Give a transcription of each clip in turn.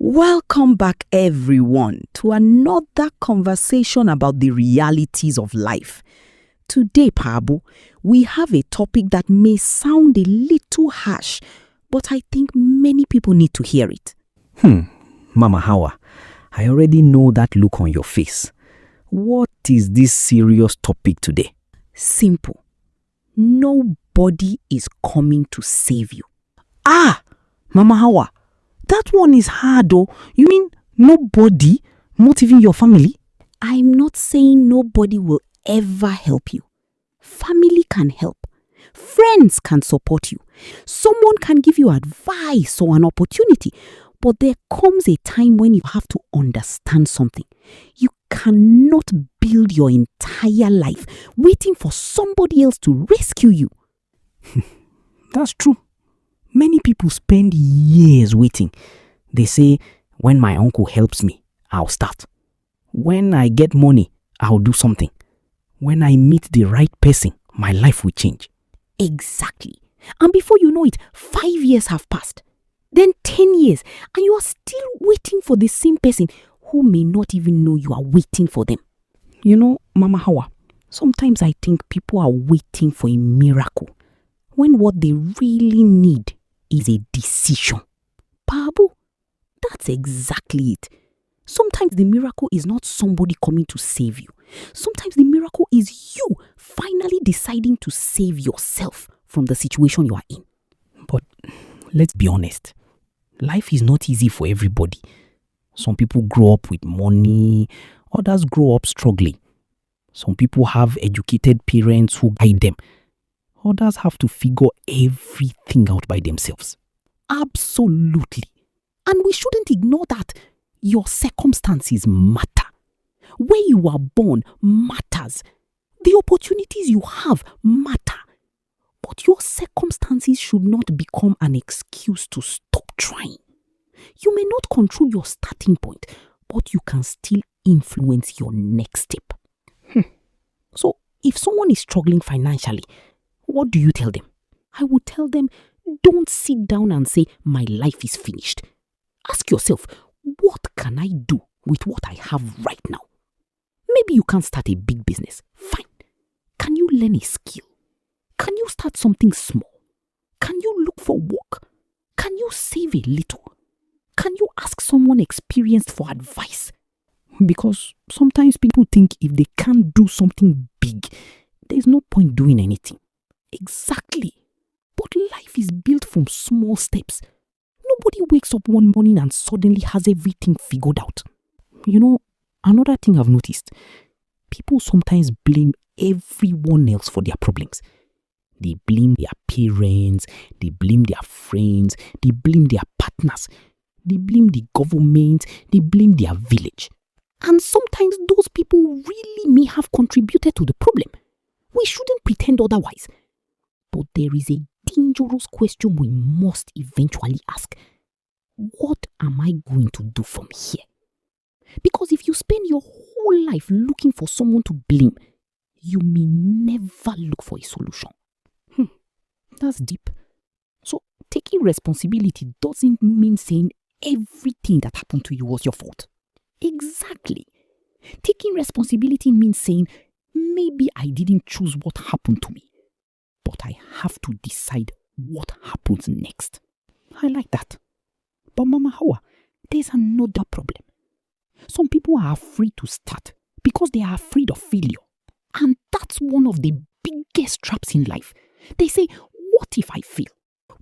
Welcome back, everyone, to another conversation about the realities of life. Today, Pabu, we have a topic that may sound a little harsh, but I think many people need to hear it. Mama Hawa, I already know that look on your face. What is this serious topic today? Simple. Nobody is coming to save you. Mama Hawa, that one is hard though. You mean nobody, not even your family? I'm not saying nobody will ever help you. Family can help. Friends can support you. Someone can give you advice or an opportunity. But there comes a time when you have to understand something. You cannot build your entire life waiting for somebody else to rescue you. That's true. Many people spend years waiting. They say, when my uncle helps me, I'll start. When I get money, I'll do something. When I meet the right person, my life will change. Exactly. And before you know it, 5 years have passed. Then 10 years, and you are still waiting for the same person who may not even know you are waiting for them. You know, Mama Hawa, sometimes I think people are waiting for a miracle when what they really need is a decision. Pabu, that's exactly it. Sometimes the miracle is not somebody coming to save you. Sometimes the miracle is you finally deciding to save yourself from the situation you are in. But let's be honest. Life is not easy for everybody. Some people grow up with money, others grow up struggling. Some people have educated parents who guide them. Others have to figure everything out by themselves. Absolutely. And we shouldn't ignore that your circumstances matter. Where you are born matters. The opportunities you have matter. But your circumstances should not become an excuse to stop trying. You may not control your starting point, but you can still influence your next step. So, if someone is struggling financially, what do you tell them? I would tell them, don't sit down and say, my life is finished. Ask yourself, what can I do with what I have right now? Maybe you can't start a big business. Fine. Can you learn a skill? Can you start something small? Can you look for work? Can you save a little? Can you ask someone experienced for advice? Because sometimes people think if they can't do something big, there's no point doing anything. Exactly. But life is built from small steps. Nobody wakes up one morning and suddenly has everything figured out. You know, another thing I've noticed, people sometimes blame everyone else for their problems. They blame their parents, they blame their friends, they blame their partners, they blame the government, they blame their village. And sometimes those people really may have contributed to the problem. We shouldn't pretend otherwise. But there is a dangerous question we must eventually ask. What am I going to do from here? Because if you spend your whole life looking for someone to blame, you may never look for a solution. That's deep. So, taking responsibility doesn't mean saying everything that happened to you was your fault. Exactly. Taking responsibility means saying, maybe I didn't choose what happened to me, but I have to decide what happens next. I like that. But Mama Hawa, there's another problem. Some people are afraid to start because they are afraid of failure. And that's one of the biggest traps in life. They say, what if I fail?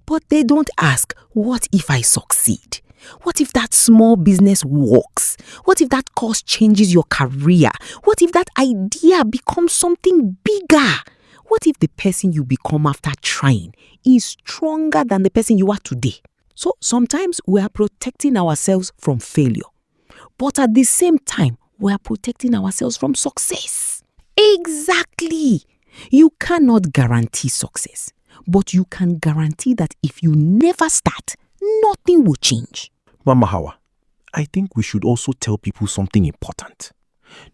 But they don't ask, what if I succeed? What if that small business works? What if that course changes your career? What if that idea becomes something bigger? What if the person you become after trying is stronger than the person you are today? So sometimes we are protecting ourselves from failure. But at the same time, we are protecting ourselves from success. Exactly. You cannot guarantee success. But you can guarantee that if you never start, nothing will change. Mama Hawa, I think we should also tell people something important.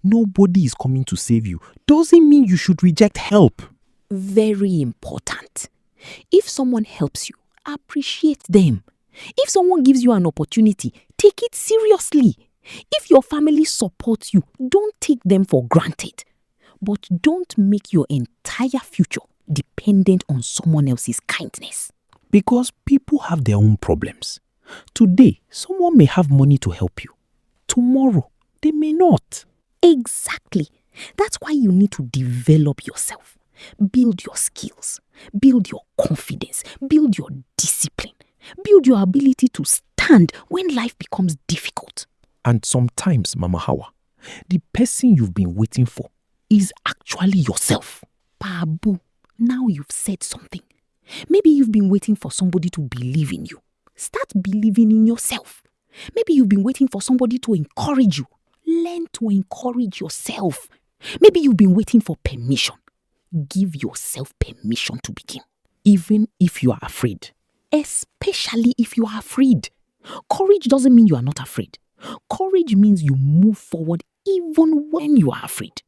Nobody is coming to save you. Doesn't mean you should reject help. Very important. If someone helps you, appreciate them. If someone gives you an opportunity, take it seriously. If your family supports you, don't take them for granted. But don't make your entire future dependent on someone else's kindness. Because people have their own problems. Today, someone may have money to help you. Tomorrow, they may not. Exactly. That's why you need to develop yourself. Build your skills. Build your confidence. Build your discipline. Build your ability to stand when life becomes difficult. And sometimes, Mama Hawa, the person you've been waiting for is actually yourself. Babu, now you've said something. Maybe you've been waiting for somebody to believe in you. Start believing in yourself. Maybe you've been waiting for somebody to encourage you. Learn to encourage yourself. Maybe you've been waiting for permission. Give yourself permission to begin. Even if you are afraid. Especially if you are afraid. Courage doesn't mean you are not afraid. Courage means you move forward even when you are afraid.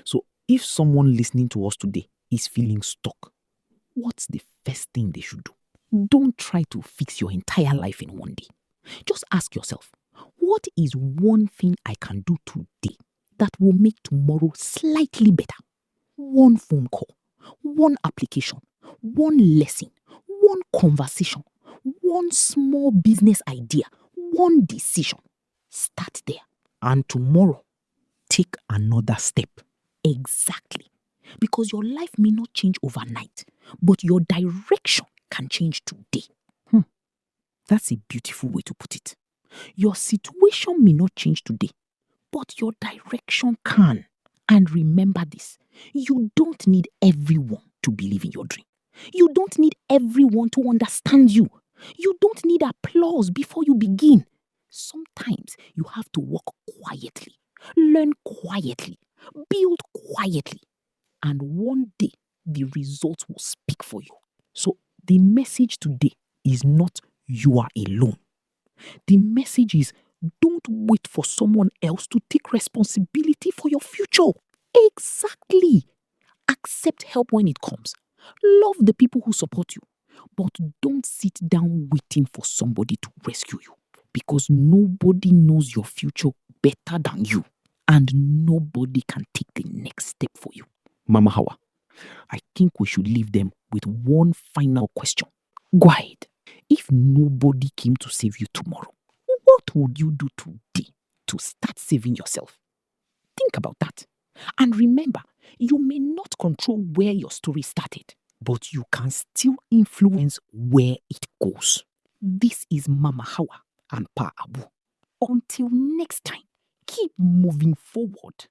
So if someone listening to us today is feeling stuck, what's the first thing they should do? Don't try to fix your entire life in one day. Just ask yourself, what is one thing I can do today that will make tomorrow slightly better? One phone call, one application, one lesson, one conversation, one small business idea, one decision. Start there. And tomorrow, take another step. Exactly. Because your life may not change overnight, but your direction can change today. That's a beautiful way to put it. Your situation may not change today, but your direction can. And remember this, you don't need everyone to believe in your dream. You don't need everyone to understand you. You don't need applause before you begin. Sometimes you have to work quietly, learn quietly, build quietly. And one day, the results will speak for you. So the message today is not you are alone. The message is don't wait for someone else to take responsibility for your future. Exactly. Accept help when it comes. Love the people who support you. But don't sit down waiting for somebody to rescue you. Because nobody knows your future better than you. And nobody can take the next step for you. Mama Hawa, I think we should leave them with one final question. Go ahead. If nobody came to save you tomorrow, what would you do today to start saving yourself? Think about that. And remember, you may not control where your story started, but you can still influence where it goes. This is Mama Hawa and Pa Abu. Until next time, keep moving forward.